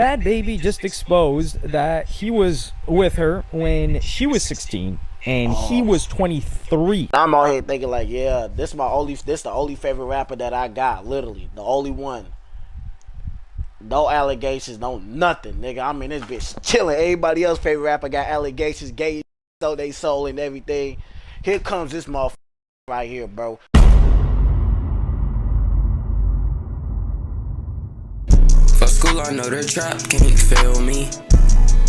Bad Baby just exposed that he was with her when she was 16 and he was 23. I'm out here thinking like, yeah, this the only favorite rapper that I got, literally, the only one. No allegations, no nothing, nigga. I mean, this bitch chilling. Everybody else favorite rapper got allegations, gay, sold they soul and everything. Here comes this motherfucker right here, bro. For school, I know the trap can't fail me.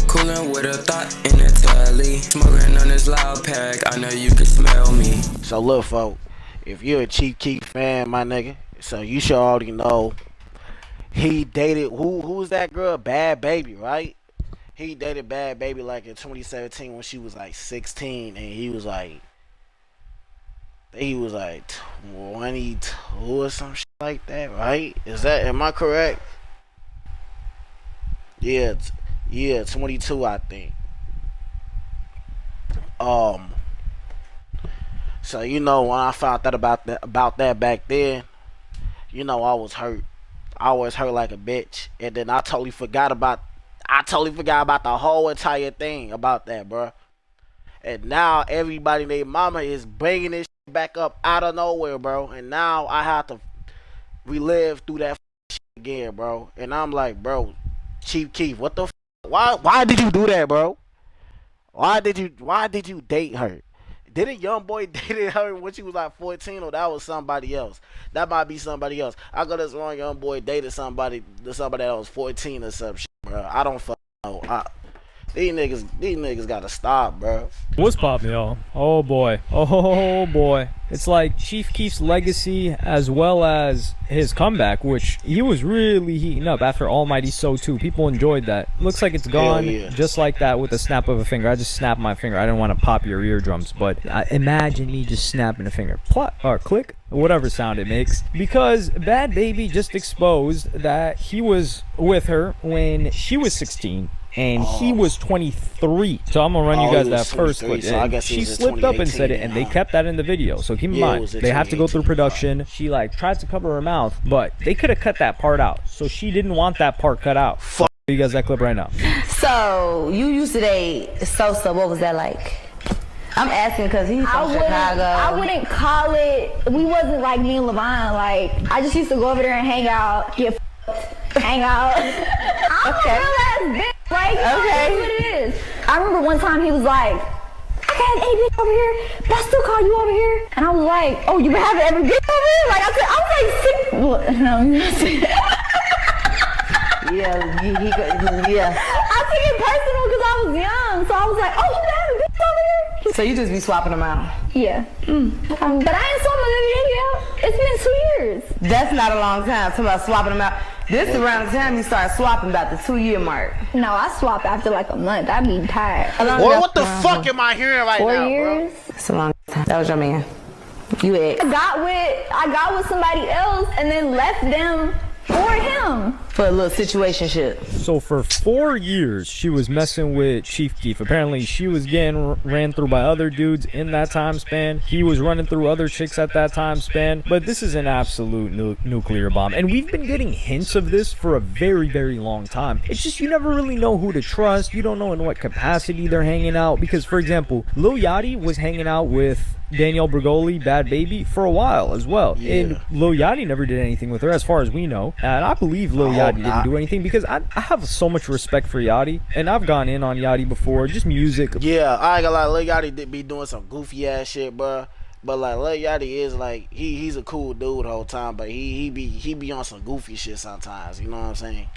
Coolin' with a thought in the telly. Smoking on this loud pack, I know you can smell me. So look, folk, if you're a Chief Keef fan, my nigga, so you should already know he dated, who's that girl? Bad Baby, right? He dated Bad Baby like in 2017 when she was like 16 and he was like 22 or some shit like that, right? Am I correct? Yeah, 22, I think. So you know, when I found out about that back then, you know, I was hurt. I was hurt like a bitch, and then I totally forgot about the whole entire thing about that, bro. And now everybody named mama is bringing this shit back up out of nowhere, bro. And now I have to relive through that shit again, bro. And I'm like, bro, Chief Keef, what the why did you do that, bro? Why did you date her? Didn't young boy dated her when she was like 14, or that was somebody else? That might be somebody else. I got this wrong. Young boy dated somebody that was 14 or some shit, bro. I don't fucking know. These niggas gotta stop, bro. What's poppin', y'all? Oh boy, oh boy. It's like Chief Keef's legacy as well as his comeback, which he was really heating up after Almighty So 2. People enjoyed that. Looks like it's gone just like that with a snap of a finger. I just snapped my finger. I didn't want to pop your eardrums, but imagine me just snapping a finger. Plot or click, whatever sound it makes. Because Bad Baby just exposed that he was with her when she was 16. And he was 23. So I'm gonna run you guys that first clip. So I guess she slipped up and said it, and they kept that in the video. So keep in mind, they have to go through production. She like tried to cover her mouth, but they could have cut that part out. So she didn't want that part cut out. Fuck you guys that clip right now. So you used to date Sosa. What was that like? I'm asking because he's from Chicago. I wouldn't call it. We wasn't like me and Levine. Like I just used to go over there and hang out, get hang out. I'm a real ass bitch. Like, okay. What it is. I remember one time he was like, I got an A bitch over here, but I still call you over here. And I was like, oh, you been having every bitch over here? Like, I was like, sick. No, yeah. I took it personal because I was young. So I was like, oh, you been having bitch over here? So you just be swapping them out? Yeah. But I ain't swapping my baby out. It's been 2 years. That's not a long time. Talking about swapping them out. This is around the time you start swapping, about the 2-year mark. No, I swap after like a month. I be tired. Boy, what the fuck am I hearing right 4 now, years? bro? It's a long time. That was your man. You ex. I got with somebody else and then left them for him. For a little situationship. So for 4 years, she was messing with Chief Keef. Apparently, she was getting ran through by other dudes in that time span. He was running through other chicks at that time span. But this is an absolute nuclear bomb. And we've been getting hints of this for a very, very long time. It's just you never really know who to trust. You don't know in what capacity they're hanging out. Because, for example, Lil Yachty was hanging out with Danielle Bregoli, Bad Baby, for a while as well. Yeah. And Lil Yachty never did anything with her as far as we know. And I believe Lil Yachty didn't do anything because I have so much respect for Yachty. And I've gone in on Yachty before, just music. Yeah, I ain't gonna lie, Lil Yachty did be doing some goofy ass shit, bro. But like Lil Yachty is like he's a cool dude the whole time, but he be on some goofy shit sometimes. You know what I'm saying?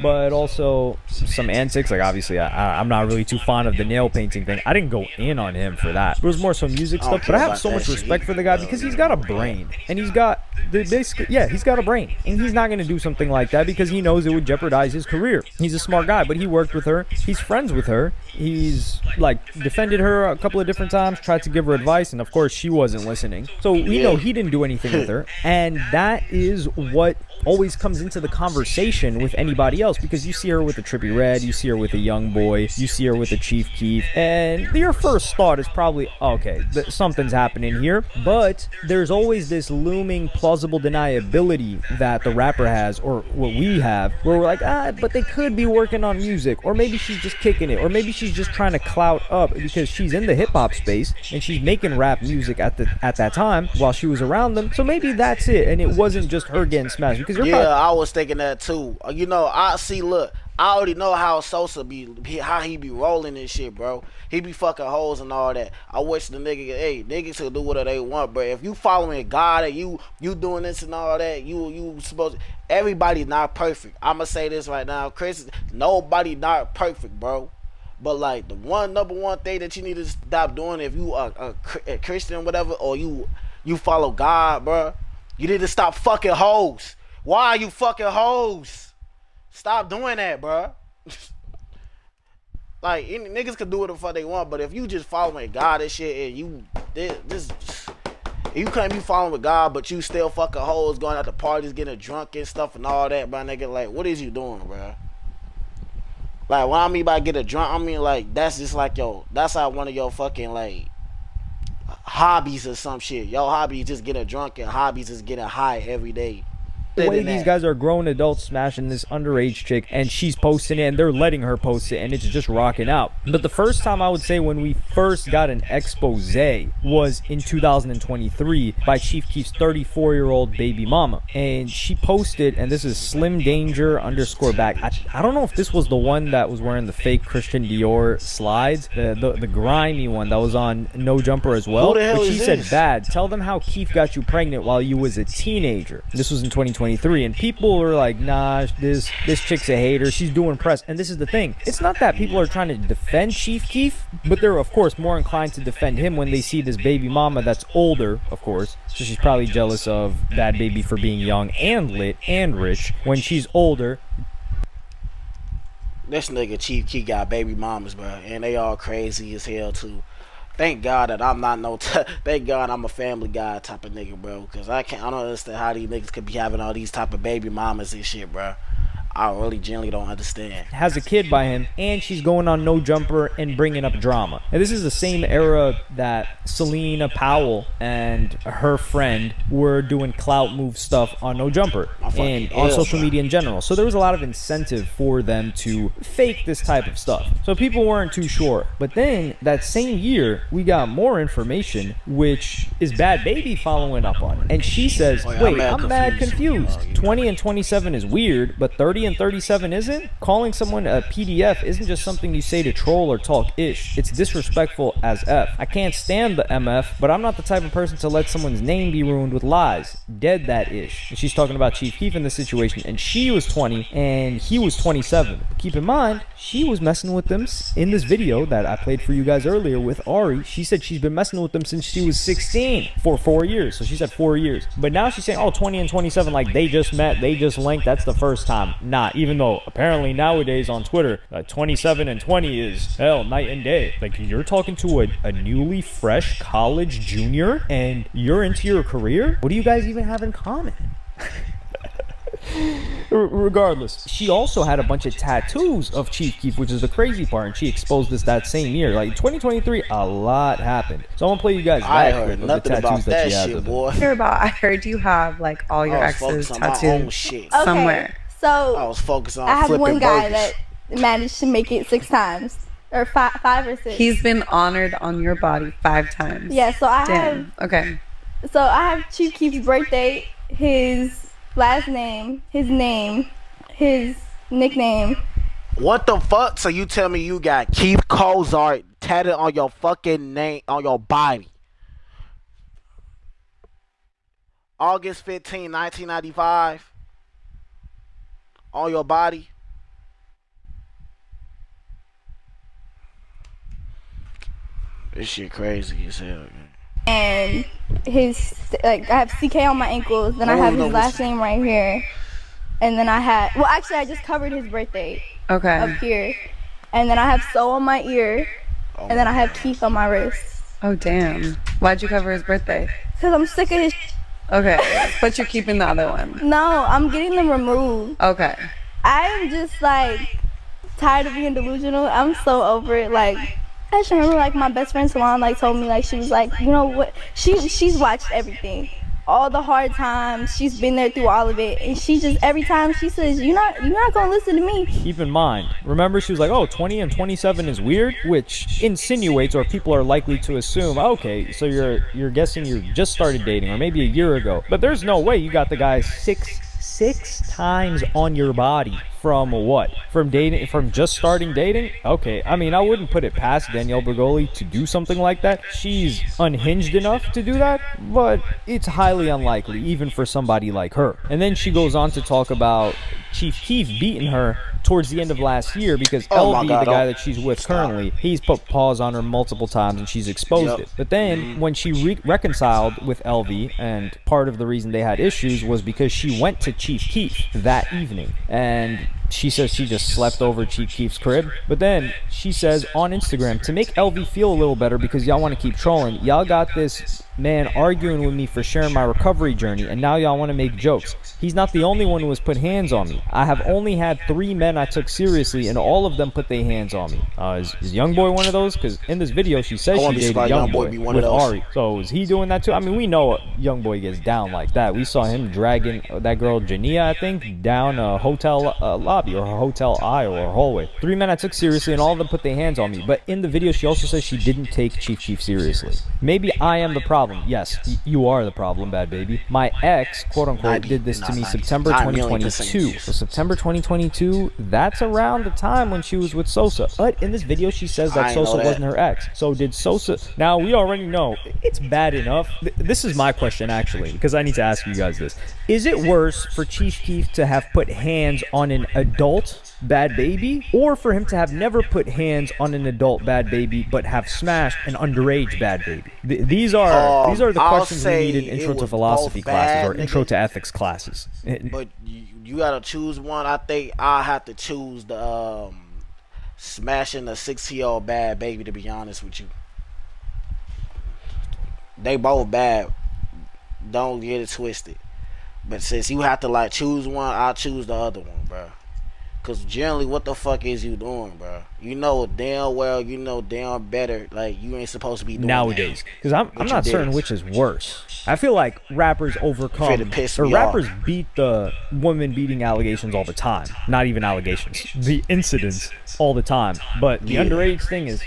But also some antics. Like obviously, I'm not really too fond of the nail painting thing. I didn't go in on him for that. It was more some music stuff. But I have so much respect for the guy because he's got a brain, and he's got he's got a brain, and he's not gonna do something like that because he knows it would jeopardize his career. He's a smart guy, but he worked with her. He's friends with her. He's like defended her a couple of different times, tried to give her advice, and of course she wasn't listening. So we know he didn't do anything with her, and that is what always comes into the conversation with anybody else, because you see her with a Trippie Redd, you see her with a Young Boy, you see her with a Chief Keef, and your first thought is probably, okay, something's happening here. But there's always this looming plausible deniability that the rapper has, or what we have, where we're like, but they could be working on music, or maybe she's just kicking it, or maybe she's just trying to clout up because she's in the hip-hop space and she's making rap music at that time while she was around them. So maybe that's it, and it wasn't just her getting smashed. Because I was thinking that too. You know, look, I already know how Sosa how he be rolling this shit, bro. He be fucking hoes and all that. I wish the niggas could do whatever they want, bro. If you following God and you doing this and all that, you supposed to, everybody's not perfect. I'ma say this right now, Chris, nobody not perfect, bro. But like the number one thing that you need to stop doing if you are a Christian, whatever, or you follow God, bro, you need to stop fucking hoes. Why are you fucking hoes? Stop doing that, bro. Like, niggas can do what the fuck they want, but if you just following God and shit, and you can't be following God, but you still fucking hoes, going out to parties, getting drunk and stuff and all that, bro, nigga, like, what is you doing, bro? Like, when I mean by get a drunk, I mean, like, that's just like, that's like one of your fucking, like, hobbies or some shit. Your hobby is just getting drunk, and hobbies is getting high every day. The way these guys are grown adults smashing this underage chick, and she's posting it, and they're letting her post it, and it's just rocking out. But the first time, I would say, when we first got an expose was in 2023 by Chief Keef's 34-year-old baby mama, and she posted, and this is Slim Danger _back. I don't know if this was the one that was wearing the fake Christian Dior slides, the grimy one that was on No Jumper as well. But she said, "Bad. Tell them how Keef got you pregnant while you was a teenager." This was in 2023. And people were like, nah, this chick's a hater, she's doing press. And this is the thing, it's not that people are trying to defend Chief Keef, but they're of course more inclined to defend him when they see this baby mama that's older, of course, so she's probably jealous of Bad Baby for being young and lit and rich when she's older. This nigga Chief Keef got baby mamas, bro, and they all crazy as hell too. Thank God that I'm not thank God I'm a Family Guy type of nigga, bro. Cause I don't understand how these niggas could be having all these type of baby mamas and shit, bro. I really genuinely don't understand. Has a kid by him, and she's going on No Jumper and bringing up drama. And this is the same era that Selena Powell and her friend were doing clout move stuff on No Jumper and on social media in general. So there was a lot of incentive for them to fake this type of stuff. So people weren't too sure. But then that same year, we got more information, which is Bad Baby following up on it. And she says, wait, I'm mad confused. 20 and 27 is weird, but 30 and 37 isn't? Calling someone a PDF isn't just something you say to troll or talk ish. It's disrespectful as F. I can't stand the MF, but I'm not the type of person to let someone's name be ruined with lies. Dead that ish. And she's talking about Chief Keef in this situation, and she was 20 and he was 27. Keep in mind, she was messing with them in this video that I played for you guys earlier with Ari. She said she's been messing with them since she was 16 for 4 years. So she said 4 years. But now she's saying, 20 and 27, like they just met, they just linked. That's the first time. Not, even though apparently nowadays on Twitter, 27 and 20 is hell, night and day. Like, you're talking to a newly fresh college junior and you're into your career? What do you guys even have in common? Regardless, she also had a bunch of tattoos of Chief Keef, which is the crazy part, and she exposed this that same year. Like 2023, a lot happened. So I'm gonna play you guys I that heard clip nothing of the tattoos about that that she has shit, of boy. I heard you have like all your exes tattooed somewhere. So I was focused on I have flipping one guy burgers. that managed to make it 6 times, or five or 6. He's been honored on your body 5 times. Yeah, so I Damn. Okay. have Chief Keef's birthday, his last name, his name, his nickname. What the fuck? So you tell me you got Keith Cozart tatted on your fucking name, on your body? August 15, 1995. On your body. This shit crazy as hell, man. And his, like, I have CK on my ankles, then I have his last name right here. And then I had, well, actually, I just covered his birthday up here. And then I have So on my ear. And then I have Keith on my wrist. Oh, damn. Why'd you cover his birthday? Because I'm sick of his Okay, but you're keeping the other one. No, I'm getting them removed. Okay. I am just, like, tired of being delusional. I'm so over it. Like, I just remember, like, my best friend Salon, like, told me, like, she was like, you know what? She's watched everything. all the hard times. She's been there through all of it, and she just every time she says, "You're not gonna listen to me." Keep in mind, remember she was like, oh, 20 and 27 is weird, which insinuates, or people are likely to assume, okay, so you're guessing you just started dating, or maybe a year ago. But there's no way you got the guy six times on your body from what? From dating, from just starting dating? Okay, I mean, I wouldn't put it past Danielle Bregoli to do something like that. She's unhinged enough to do that, but it's highly unlikely, even for somebody like her. And then she goes on to talk about Chief Keef beating her towards the end of last year because LV, the guy that she's with currently, he's put paws on her multiple times and she's exposed it. But then when she reconciled with LV, and part of the reason they had issues was because she went to Chief Keef that evening, and she says she just slept over Chief Keef's crib. But then she says on Instagram, to make LV feel a little better because y'all want to keep trolling, y'all got this man arguing with me for sharing my recovery journey, and now y'all want to make jokes. He's not the only one who has put hands on me. I have only had 3 men I took seriously, and all of them put their hands on me. Is Youngboy one of those? Because in this video she says she dated Youngboy with Ari. So is he doing that too? I mean, we know Youngboy gets down like that. We saw him dragging that girl Jania, I think, down a hotel lobby or a hotel aisle or hallway. 3 men I took seriously, and all of them put their hands on me. But in the video she also says she didn't take Chief Keef seriously. Maybe I am the problem. Yes, you are the problem, bad baby. My ex, quote unquote, did this to me September 2022. So September 2022, that's around the time when she was with Sosa. But in this video she says that Sosa wasn't her ex. So did Sosa? Now we already know it's bad enough. This is my question actually, because I need to ask you guys this. Is it worse for Chief Keef to have put hands on an adult bad baby, or for him to have never put hands on an adult bad baby but have smashed an underage bad baby? These are the questions we need in intro to philosophy classes or intro to ethics classes. But you gotta choose one. I think I have to choose the smashing a 6-year-old bad baby, to be honest with you. They both bad, don't get it twisted. But since you have to like choose one, I'll choose the other one, bro. Cause generally, what the fuck is you doing, bro? You know damn well, you know damn better, like you ain't supposed to be doing nowadays. Because I'm not certain which is worse. I feel like rappers overcome, or rappers beat the woman beating allegations all the time. Not even allegations, the incidents all the time. But the underage thing is,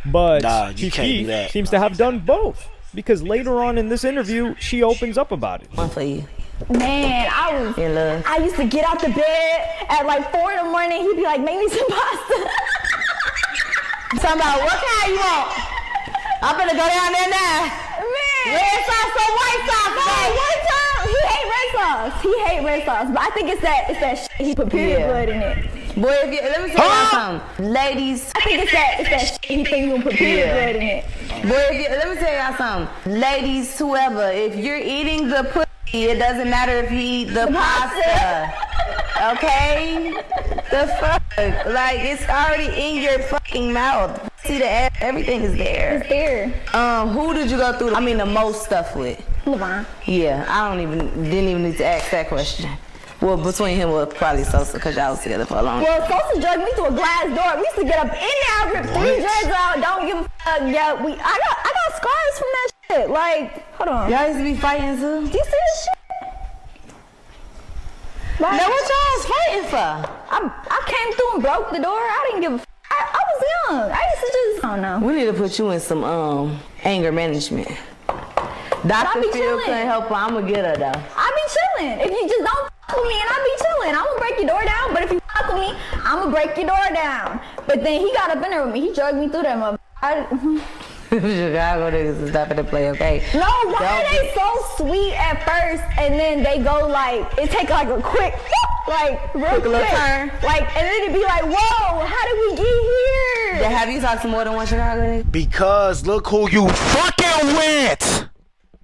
But Chief Keef seems to have done both. Because later on in this interview, she opens up about it. One for you. Man, I used to get out the bed at like 4 in the morning. He'd be like, make me some pasta. Talking about what kind you want? I'm gonna go down there now. Man, red sauce or white sauce? No, one time he hate red sauce. He hate red sauce, but I think it's that shit. He put period blood in it. Boy, let me tell y'all something, ladies. I think it's that shit. He think you gonna put period blood in it. Boy, let me tell y'all something, ladies, whoever. If you're eating the pussy, it doesn't matter if you eat the pasta. Okay? The fuck? Like, it's already in your fucking mouth. See the ass, everything is there. It's there. Who did you go through, I mean, the most stuff with? LeVon. Yeah, didn't even need to ask that question. Well, between him was probably Sosa, because y'all was together for a long time. Well, Sosa drugged me through a glass door. We used to get up in there, rip 3 drugs out, don't give a fuck. Yeah, I got scars from that shit. Like, hold on. Y'all used to be fighting too? Do you see this shit? Like, now what y'all was fighting for? I came through and broke the door. I didn't give a f. I was young. I used to just, I don't know. We need to put you in some anger management. Dr. Phil couldn't help her. I'm gonna get her though. I be chilling. If you just don't fuck with me and I be chilling, I'm gonna break your door down. But if you fuck with me, I'm gonna break your door down. But then he got up in there with me. He drugged me through that motherfucker. Chicago niggas is not gonna play, okay? No, why are they so sweet at first and then they go like, it take like a quick, like real quick. Turn. Like, and then it'd be like, whoa, how did we get here? Yeah, have you talked to more than one Chicago nigga? Because look who you fucking with!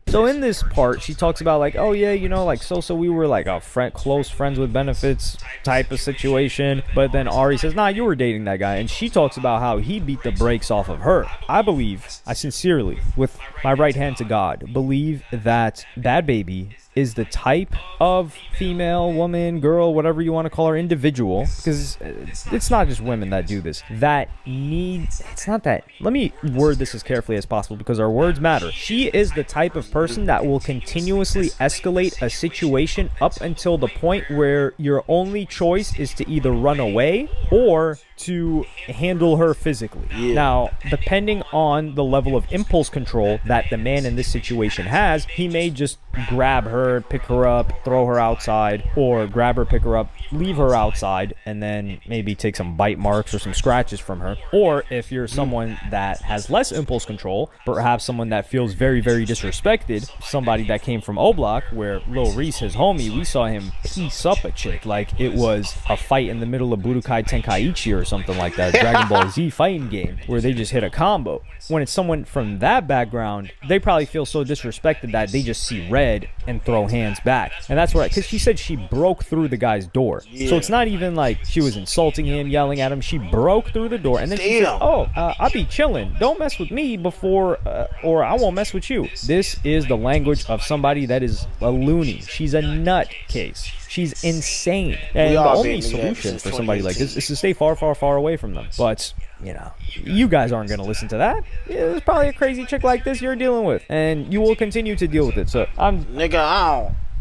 So in this part, she talks about like, oh yeah, you know, like Sosa, we were like a close friends with benefits type of situation. But then Ari says, nah, you were dating that guy. And she talks about how he beat the brakes off of her. I sincerely, with my right hand to God, believe that Bad Baby is the type of female, woman, girl, whatever you want to call her, individual, because it's not just women that do this, that needs, it's not that, let me word this as carefully as possible because our words matter. She is the type of person that will continuously escalate a situation up until the point where your only choice is to either run away or to handle her physically. Now, depending on the level of impulse control that the man in this situation has, he may just grab her, pick her up, throw her outside, or grab her, pick her up, leave her outside, and then maybe take some bite marks or some scratches from her. Or if you're someone that has less impulse control, perhaps someone that feels very, very disrespected, somebody that came from O Block, where Lil Reese, his homie, we saw him piece up a chick like it was a fight in the middle of Budokai Tenkaichi or something like that, Dragon Ball Z fighting game, where they just hit a combo. When it's someone from that background, they probably feel so disrespected that they just see red and throw hands back. And that's right, because she said she broke through the guy's door. So it's not even like she was insulting him, yelling at him. She broke through the door, and then she said, oh, I'll be chilling. Don't mess with me before, or I won't mess with you. This is the language of somebody that is a loony. She's a nutcase. She's insane. And the only solution for somebody like this is to stay far, far, far away from them. But, you know, you guys aren't going to listen to that. Yeah, there's probably a crazy chick like this you're dealing with, and you will continue to deal with it. So nigga,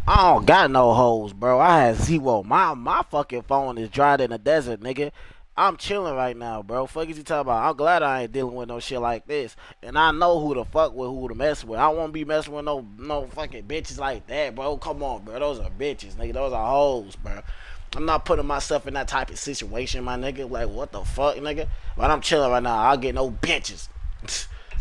I don't got no hoes, bro. I had zero. My fucking phone is dried in the desert, nigga. I'm chilling right now, bro. Fuck is you talking about? I'm glad I ain't dealing with no shit like this. And I know who to fuck with, who to mess with. I won't be messing with no fucking bitches like that, bro. Come on, bro. Those are bitches, nigga. Those are hoes, bro. I'm not putting myself in that type of situation, my nigga. Like, what the fuck, nigga? But I'm chilling right now. I'll get no bitches.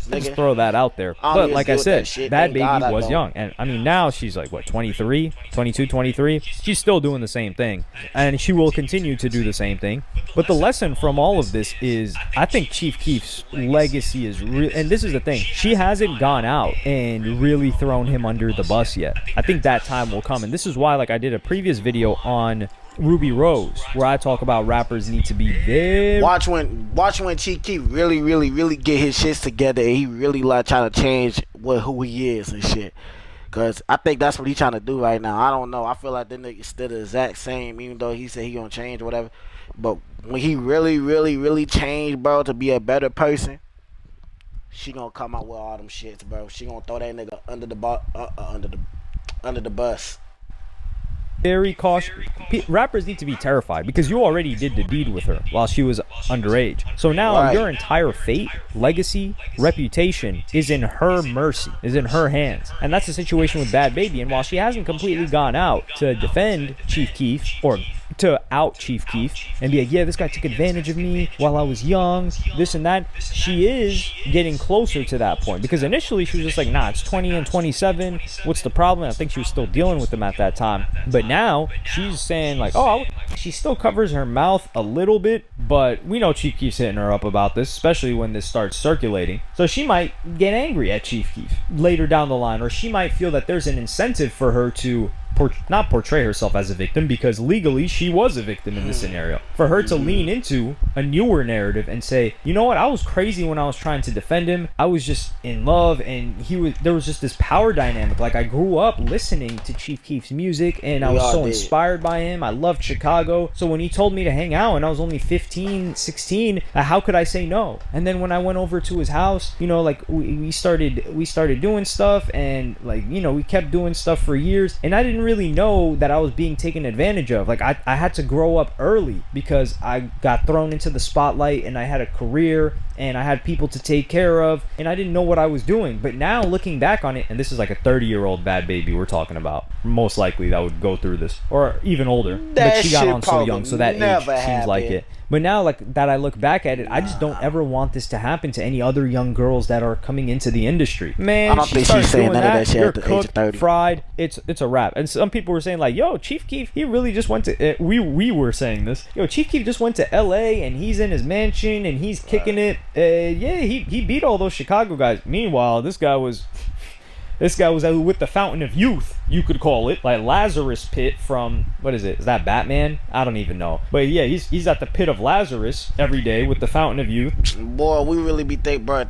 Just throw that out there. But like I said, Bad Baby was young. And I mean, now she's like, what, 23, 22, 23? She's still doing the same thing. And she will continue to do the same thing. But the lesson from all of this is, I think Chief Keef's legacy is real. And this is the thing. She hasn't gone out and really thrown him under the bus yet. I think that time will come. And this is why, like, I did a previous video on Ruby Rose, where I talk about rappers need to be very watch when Chief Keef really get his shits together and he really like trying to change who he is and shit. Cause I think that's what he's trying to do right now. I don't know. I feel like the nigga still the exact same, even though he said he gonna change or whatever. But when he really changed, bro, to be a better person, she gonna come out with all them shits, bro. She gonna throw that nigga under the bus. Very cautious. Rappers need to be terrified because you already did the deed with her while she was underage. So now your entire fate, legacy, reputation is in her mercy, is in her hands. And that's the situation with Bad Baby. And while she hasn't completely gone out to defend Chief Keef or to out Chief Keef and be like, yeah, this guy took advantage of me while I was young, this and that, she is getting closer to that point. Because initially she was just like, nah, it's 20 and 27. What's the problem? I think she was still dealing with them at that time. But now she's saying like, oh, she still covers her mouth a little bit, but we know Chief Keef's hitting her up about this, especially when this starts circulating. So she might get angry at Chief Keef later down the line, or she might feel that there's an incentive for her to not portray herself as a victim, because legally she was a victim in this scenario. For her to lean into a newer narrative and say, you know what, I was crazy when I was trying to defend him. I was just in love, and there was just this power dynamic. Like, I grew up listening to Chief Keef's music, and I was so inspired by him. I loved Chicago. So when he told me to hang out and I was only 15, 16, how could I say no? And then when I went over to his house, you know, like we started doing stuff, and like, you know, we kept doing stuff for years, and I didn't really know that I was being taken advantage of. Like, I had to grow up early because I got thrown into the spotlight and I had a career and I had people to take care of, and I didn't know what I was doing. But now looking back on it, and this is like a 30-year-old Bad Baby we're talking about, most likely that would go through this, or even older, but she got on so young, so that age seems like it. But now, like, that I look back at it, I just don't ever want this to happen to any other young girls that are coming into the industry. Man, I don't think she's saying none of that shit at the age of 30. Fried, it's a wrap. And some people were saying like, yo, Chief Keef, he really just went to we were saying this, yo, Chief Keef just went to LA and he's in his mansion and he's kicking it. Yeah, he beat all those Chicago guys. Meanwhile, this guy was with the Fountain of Youth, you could call it, like Lazarus Pit from, what is it? Is that Batman? I don't even know. But yeah, he's at the Pit of Lazarus every day with the Fountain of Youth. Boy, we really be think, bro.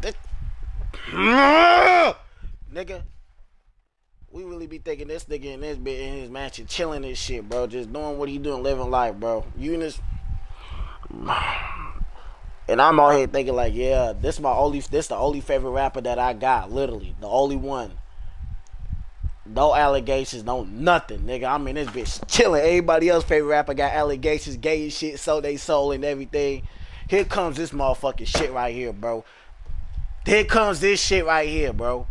Nigga, We really be thinking this nigga in this bit in his mansion, chilling this shit, bro. Just doing what he doing, living life, bro. You in this, and I'm out here thinking like, yeah, this the only favorite rapper that I got, literally, the only one. No allegations, no nothing, nigga. I'm in this bitch chilling. Everybody else favorite rapper got allegations, gay shit, sold they soul and everything. Here comes this motherfucking shit right here, bro. Here comes this shit right here, bro.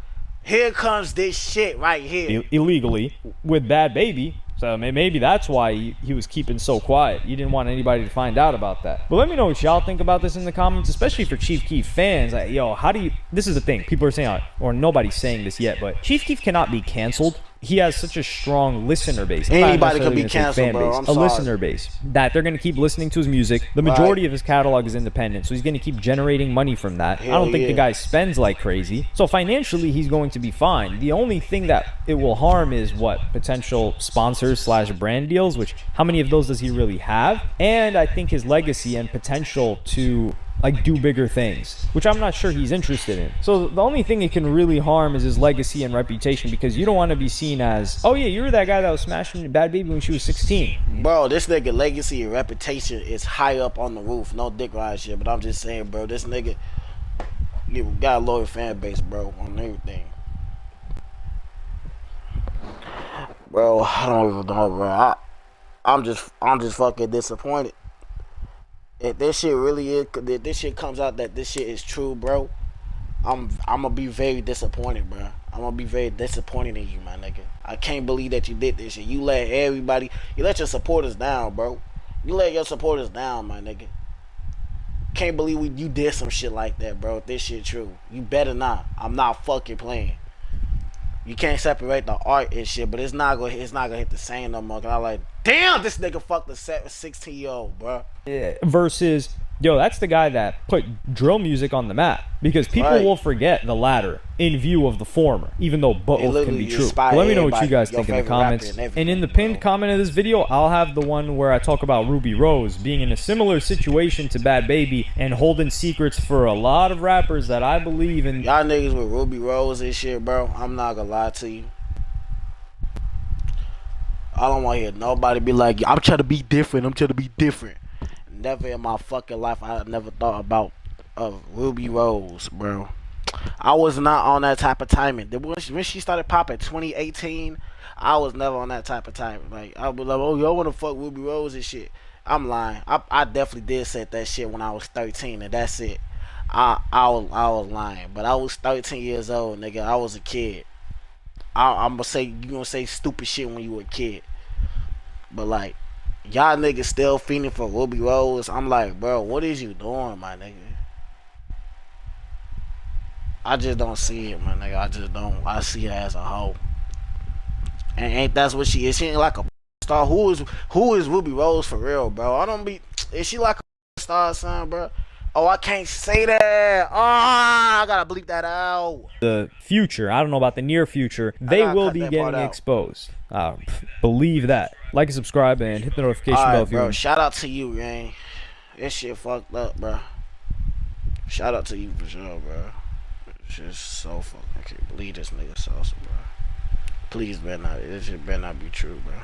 Here comes this shit right here. Illegally with Bad Baby. So maybe that's why he was keeping so quiet. He didn't want anybody to find out about that. But let me know what y'all think about this in the comments, especially for Chief Keef fans. Like, yo, how do you... This is the thing. People are saying, or nobody's saying this yet, but Chief Keef cannot be canceled. He has such a strong listener base. Anybody can be canceled, bro. I'm sorry. Listener base that they're going to keep listening to his music. The majority of his catalog is independent, so he's going to keep generating money from that. I don't think the guy spends like crazy. So financially, he's going to be fine. The only thing that it will harm is what? Potential sponsors / brand deals, which how many of those does he really have? And I think his legacy and potential to like do bigger things, which I'm not sure he's interested in. So the only thing it can really harm is his legacy and reputation, because you don't want to be seen as, oh yeah, you were that guy that was smashing Bad Baby when she was 16. Bro, this nigga legacy and reputation is high up on the roof. No dick ride shit, but I'm just saying, bro, this nigga got a loyal fan base, bro, on everything. Bro, I don't even know, bro. I'm just fucking disappointed. If this shit really is, if this shit comes out that this shit is true, bro, I'm gonna be very disappointed, bro. I'm gonna be very disappointed in you, my nigga. I can't believe that you did this shit. You let your supporters down, bro. You let your supporters down, my nigga. Can't believe you did some shit like that, bro. If this shit true, you better not. I'm not fucking playing. You can't separate the art and shit, but it's not gonna hit the same no more. Cause I'm like, damn, this nigga fucked a 16-year-old, bro. Yeah. Versus, yo, that's the guy that put drill music on the map, because people will forget the latter in view of the former, even though both can be true. But let me know what you guys think in the comments. And in the pinned comment of this video, I'll have the one where I talk about Ruby Rose being in a similar situation to Bad Baby and holding secrets for a lot of rappers that I believe in. Y'all niggas with Ruby Rose and shit, bro, I'm not gonna lie to you. I don't want to hear nobody be like, I'm trying to be different. Never in my fucking life I never thought about Ruby Rose, bro. I was not on that type of timing. When she started popping 2018, I was never on that type of timing. Like, I was like, oh, y'all want to fuck Ruby Rose and shit. I'm lying. I definitely did say that shit when I was 13, and that's it. I was lying. But I was 13 years old, nigga. I was a kid. I'm gonna say, you gonna say stupid shit when you were a kid. But like, y'all niggas still feeding for Ruby Rose. I'm like, bro, what is you doing, my nigga? I just don't see it, my nigga. I just don't. I see her as a hoe. And ain't that's what she is? She ain't like a star. Who is Ruby Rose for real, bro? I don't be. Is she like a star, son, bro? Oh, I can't say that. Oh, I gotta bleep that out. The future, I don't know about the near future, they will be getting exposed. Believe that. Like and subscribe and hit the notification bell if you want. Shout out to you, gang. This shit fucked up, bro. Shout out to you for sure, bro. It's just so fucking. I can't believe this nigga sauce, bro. Please, this shit better not be true, bro.